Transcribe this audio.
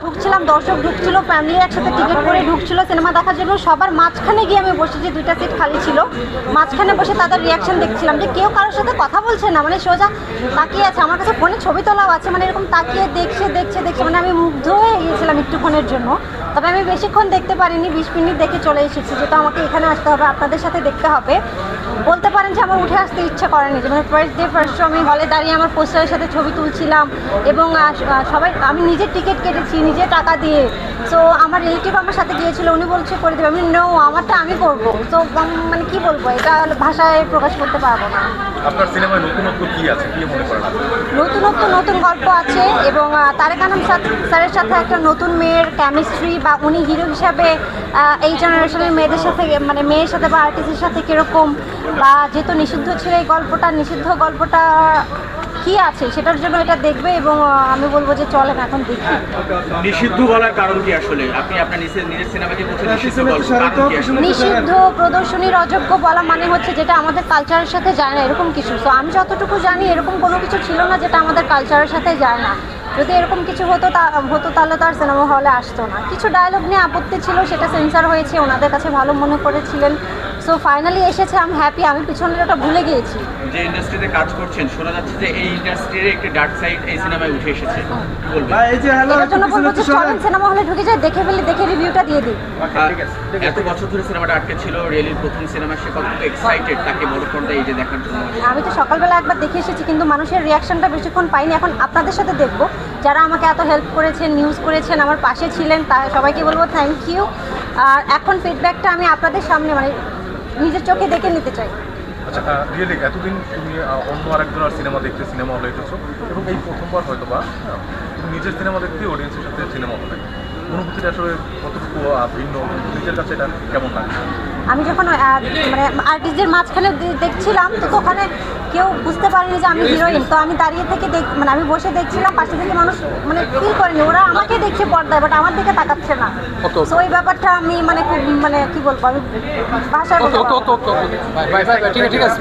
ঢুকছিলাম, দর্শক ঢুকছিল, ফ্যামিলি একসাথে টিকিট করে ঢুকছিল সিনেমা দেখার জন্য। সবার মাঝখানে গিয়ে আমি বসেছি, 2টা সিট খালি ছিল, মাঝখানে বসে তাদের রিয়াকশন দেখছিলাম যে কেউ কারোর সাথে কথা বলছে না, মানে সোজা তাকিয়ে আছে। আমার কাছে ফোনে ছবি তোলাও আছে, মানে এরকম তাকিয়ে দেখছে, মানে আমি মুগ্ধ হয়ে গিয়েছিলাম একটুক্ষণের জন্য। তবে আমি বেশিক্ষণ দেখতে পারিনি, 20 মিনিট দেখে চলে এসেছি, যেটা আমাকে এখানে আসতে হবে, আপনাদের সাথে দেখতে হবে। বলতে পারেন যে আমার উঠে আসতে ইচ্ছা করেনি, যে মানে ফার্স্ট শো আমি হলে দাঁড়িয়ে আমার পোস্টারের সাথে ছবি তুলছিলাম এবং সবাই, আমি নিজের টিকিট কেটেছি নিজে টাকা দিয়ে। সো আমার রিলেটিভ আমার সাথে গিয়েছিল, উনি বলছে করে দেবে, আমি নো, আমারটা আমি করবো। তো মানে কি বলবো, এটা ভাষায় প্রকাশ করতে পারবো না। আপনার সিনেমায় নতুনত্ব কি আছে, কি মনে করেন? নতুন গল্প আছে এবং তারেক আনাম স্যারের সাথে একটা নতুন মেয়ের কেমিস্ট্রি, বা উনি হিরো হিসাবে এই জেনারেশনের মেয়েদের সাথে, মানে মেয়ের সাথে বা আর্টিস্টের সাথে কীরকম, বা যেহেতু নিষিদ্ধ ছিল এই গল্পটা, নিষিদ্ধ গল্পটা কি আছে সেটার জন্য এটা দেখবে। এবং আমি বলবো যে চলেন এখন দেখি। নিষিদ্ধ বলার কারণ কি আসলে? আপনি আপনার নিজের সিনেমাকে বলছেন নিষিদ্ধ গল্প, কারণ কি আসলে? নিষিদ্ধ, প্রদর্শনীর অযোগ্য বলা মানে হচ্ছে যেটা আমাদের কালচারের সাথে যায় না, এরকম কিছু। তো আমি যতটুকু জানি এরকম কোনো কিছু ছিল না যেটা আমাদের কালচারের সাথে যায় না। যদি এরকম কিছু হতো তাহলে তো আর সিনেমা হলে আসতো না। কিছু ডায়লগ নিয়ে আপত্তি ছিল, সেটা সেন্সার হয়েছে, ওনাদের কাছে ভালো মনে করেছিলেন। সো ফাইনালি এসেছে, আমি হ্যাপি। আমি পিছনের ওটা ভুলে গিয়েছি। যে ইন্ডাস্ট্রিতে কাজ করছেন, শোনা যাচ্ছে যে এই ইন্ডাস্ট্রির একটি ডার্ক সাইড এই সিনেমায় উঠে এসেছে, কি বলবেন? এটার জন্য বলবো যে চলেন সিনেমা হলে ঢুকে যায়, দেখে রিভিউটা দিয়ে দিই। এত বছর ধরে সিনেমাটা আটকে ছিল, রিয়েলির প্রথম সিনেমা, সে কত এক্সাইটেড তাকে বড় পর্দায় এই যে দেখার জন্য। আমি তো সকালবেলা একবার দেখে এসেছি, কিন্তু মানুষের রিয়াকশনটা বেশিক্ষণ পাইনি। এখন আপনাদের সাথে দেখবো, যারা আমাকে এত হেল্প করেছেন, নিউজ করেছেন, আমার পাশে ছিলেন, সবাইকে বলবো থ্যাংক ইউ। আর এখন ফিডব্যাকটা আমি আপনাদের সামনে, মানে নিজের চোখে দেখে নিতে চাই। আচ্ছা, রিয়েলি এতদিন তুমি অন্য আরেকজনের সিনেমা দেখতে সিনেমা হলে এসেছো, এবং এই প্রথমবার হয়তো বা তুমি নিজের সিনেমা দেখতে অডিয়েন্সের সাথে সিনেমা হলে অনুভূতিটা আসলে কতটুকু ভিন্ন, নিজের কাছে এটা কেমন লাগে? আমি যখন মানে আর্টিস্টদের মাঝখানে দেখছিলাম, তো ওখানে কেউ বুঝতে পারেনি যে আমি হিরোইন। তো আমি দাঁড়িয়ে থেকে মানে আমি বসে দেখছিলাম, পাশে থেকে মানুষ মানে ফিল করেনি, ওরা আমাকে দেখছে পর্দায়, বাট আমার দিকে তাকাচ্ছে না। তো ওই ব্যাপারটা আমি মানে খুব, মানে কি বলবো, আমি ভাষায় বলতে পারবো না। ঠিক আছে।